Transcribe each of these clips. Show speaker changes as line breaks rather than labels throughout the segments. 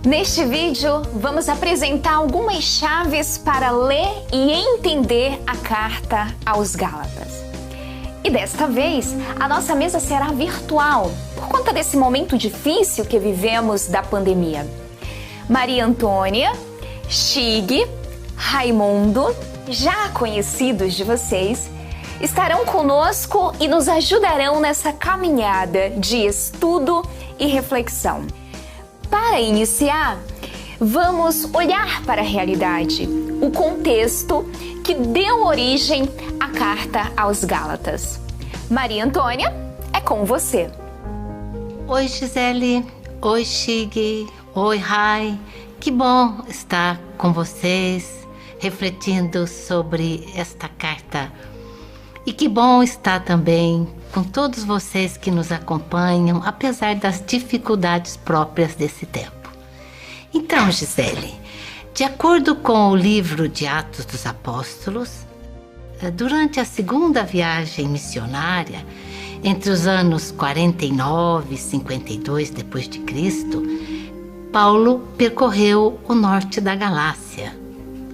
Neste vídeo, vamos apresentar algumas chaves para ler e entender a carta aos Gálatas. E desta vez, a nossa mesa será virtual, por conta desse momento difícil que vivemos da pandemia. Maria Antônia, Chig, Raimundo, já conhecidos de vocês, estarão conosco e nos ajudarão nessa caminhada de estudo e reflexão. Para iniciar, vamos olhar para a realidade, o contexto que deu origem à carta aos Gálatas. Maria Antônia, é com você.
Oi, Gisele. Oi, Chig. Oi, Rai. Que bom estar com vocês, refletindo sobre esta carta. E que bom estar também com todos vocês que nos acompanham, apesar das dificuldades próprias desse tempo. Então, Gisele, de acordo com o livro de Atos dos Apóstolos, durante a segunda viagem missionária, entre os anos 49 e 52 d.C., Paulo percorreu o norte da Galácia,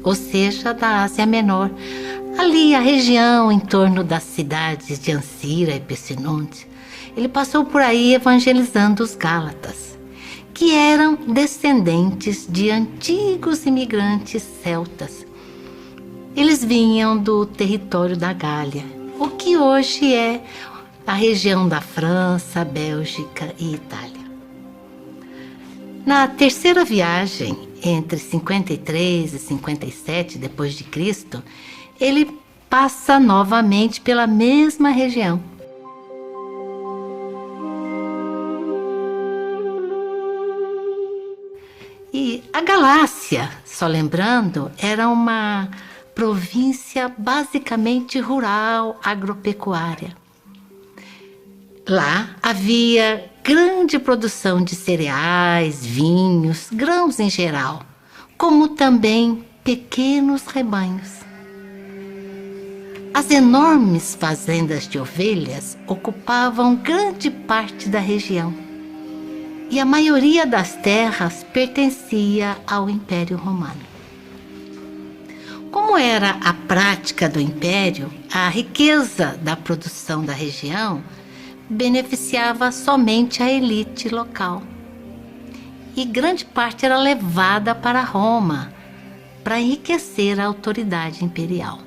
ou seja, da Ásia Menor, ali a região em torno das cidades de Ancira e Pessinonte. Ele passou por aí evangelizando os Gálatas, que eram descendentes de antigos imigrantes celtas. Eles vinham do território da Gália, o que hoje é a região da França, Bélgica e Itália. Na terceira viagem, entre 53 e 57 d.C., ele passa novamente pela mesma região. E a Galácia, só lembrando, era uma província basicamente rural, agropecuária. Lá havia grande produção de cereais, vinhos, grãos em geral, como também pequenos rebanhos. As enormes fazendas de ovelhas ocupavam grande parte da região e a maioria das terras pertencia ao Império Romano. Como era a prática do Império, a riqueza da produção da região beneficiava somente a elite local e grande parte era levada para Roma para enriquecer a autoridade imperial.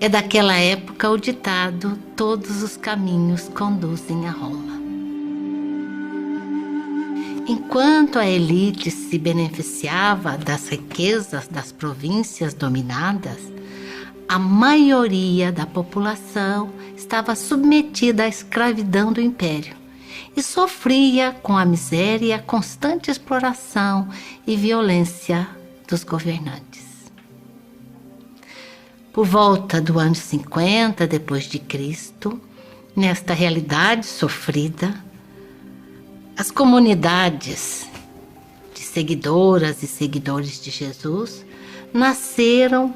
É daquela época o ditado: todos os caminhos conduzem a Roma. Enquanto a elite se beneficiava das riquezas das províncias dominadas, a maioria da população estava submetida à escravidão do império e sofria com a miséria e a constante exploração e violência dos governantes. Por volta do ano 50 d.C., nesta realidade sofrida, as comunidades de seguidoras e seguidores de Jesus nasceram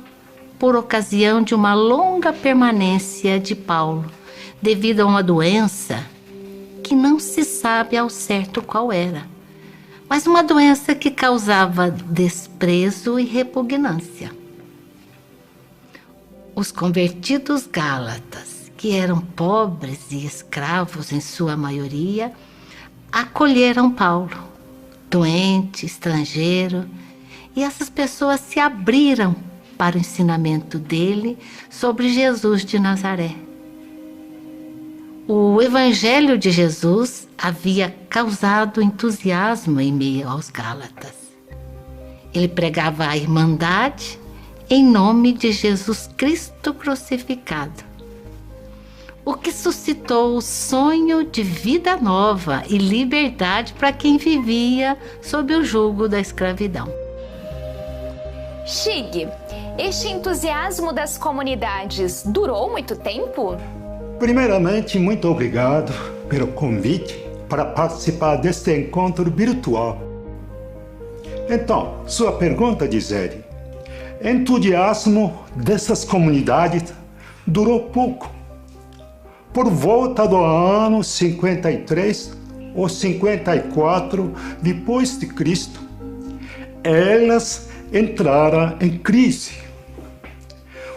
por ocasião de uma longa permanência de Paulo, devido a uma doença que não se sabe ao certo qual era, mas uma doença que causava desprezo e repugnância. Os convertidos gálatas, que eram pobres e escravos em sua maioria, acolheram Paulo, doente, estrangeiro, e essas pessoas se abriram para o ensinamento dele sobre Jesus de Nazaré. O Evangelho de Jesus havia causado entusiasmo em meio aos Gálatas. Ele pregava a irmandade em nome de Jesus Cristo crucificado, o que suscitou o sonho de vida nova e liberdade para quem vivia sob o jugo da escravidão.
Chig, este entusiasmo das comunidades durou muito tempo?
Primeiramente, muito obrigado pelo convite para participar deste encontro virtual. Então, sua pergunta, Gisele. Entusiasmo dessas comunidades durou pouco. Por volta do ano 53, ou 54 depois de Cristo, elas entraram em crise.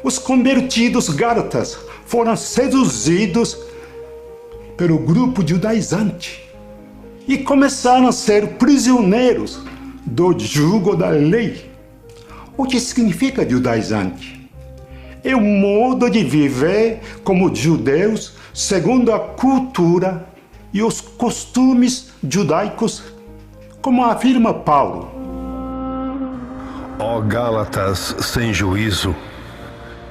Os convertidos gálatas foram seduzidos pelo grupo judaizante e começaram a ser prisioneiros do jugo da lei. O que significa judaizante? É o modo de viver como judeus segundo a cultura e os costumes judaicos, como afirma Paulo.
Ó Gálatas sem juízo,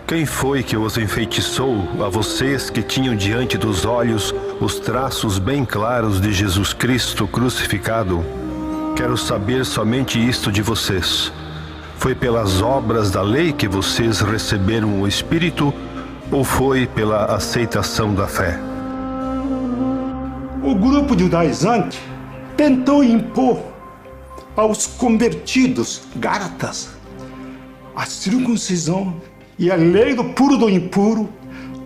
quem foi que os enfeitiçou a vocês que tinham diante dos olhos os traços bem claros de Jesus Cristo crucificado? Quero saber somente isto de vocês. Foi pelas obras da lei que vocês receberam o Espírito ou foi pela aceitação da fé?
O grupo judaizante tentou impor aos convertidos gálatas a circuncisão e a lei do puro do impuro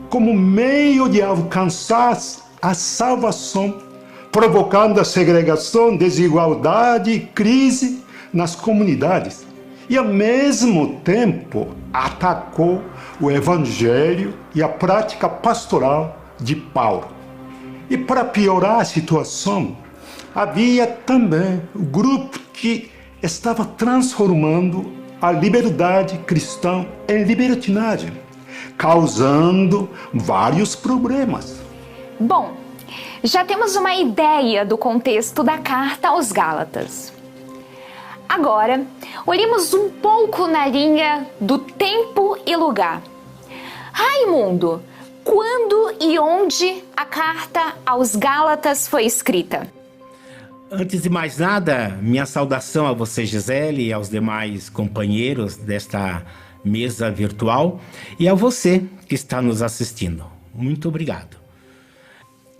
como meio de alcançar a salvação, provocando a segregação, desigualdade e crise nas comunidades. E, ao mesmo tempo, atacou o evangelho e a prática pastoral de Paulo. E, para piorar a situação, havia também um grupo que estava transformando a liberdade cristã em libertinagem, causando vários problemas.
Bom, já temos uma ideia do contexto da carta aos Gálatas. Agora, olhemos um pouco na linha do tempo e lugar. Raimundo, quando e onde a carta aos Gálatas foi escrita?
Antes de mais nada, minha saudação a você, Gisele, e aos demais companheiros desta mesa virtual e a você que está nos assistindo. Muito obrigado.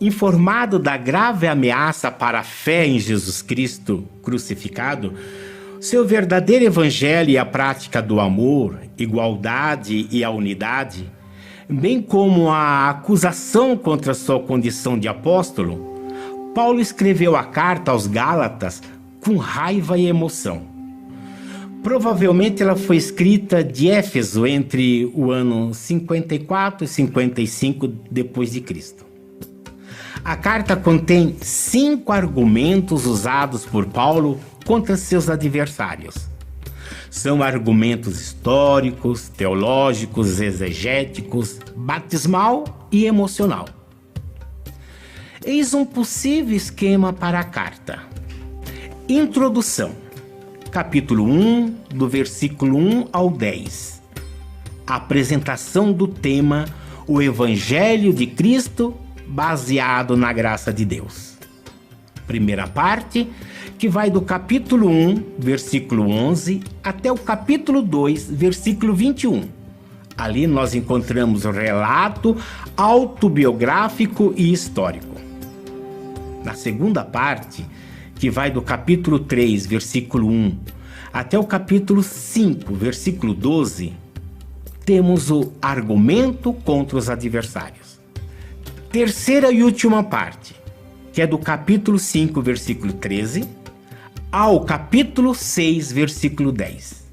Informado da grave ameaça para a fé em Jesus Cristo crucificado, seu verdadeiro evangelho e a prática do amor, igualdade e a unidade, bem como a acusação contra sua condição de apóstolo, Paulo escreveu a carta aos Gálatas com raiva e emoção. Provavelmente ela foi escrita de Éfeso entre o ano 54 e 55 depois de Cristo. A carta contém 5 argumentos usados por Paulo contra seus adversários. São argumentos históricos, teológicos, exegéticos, batismal e emocional. Eis um possível esquema para a carta. Introdução. Capítulo 1, do versículo 1 ao 10. Apresentação do tema O Evangelho de Cristo baseado na graça de Deus. Primeira parte, que vai do capítulo 1, versículo 11, até o capítulo 2, versículo 21. Ali nós encontramos o relato autobiográfico e histórico. Na segunda parte, que vai do capítulo 3, versículo 1, até o capítulo 5, versículo 12, temos o argumento contra os adversários. Terceira e última parte, que é do capítulo 5, versículo 13, ao capítulo 6, versículo 10.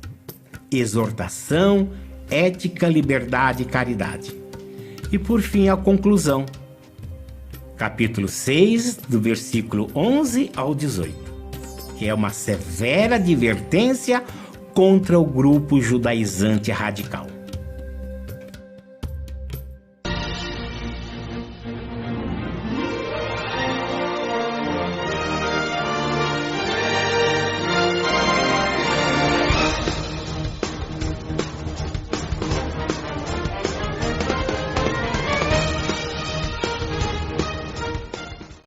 Exortação, ética, liberdade e caridade. E por fim a conclusão. Capítulo 6, do versículo 11 ao 18, que é uma severa advertência contra o grupo judaizante radical.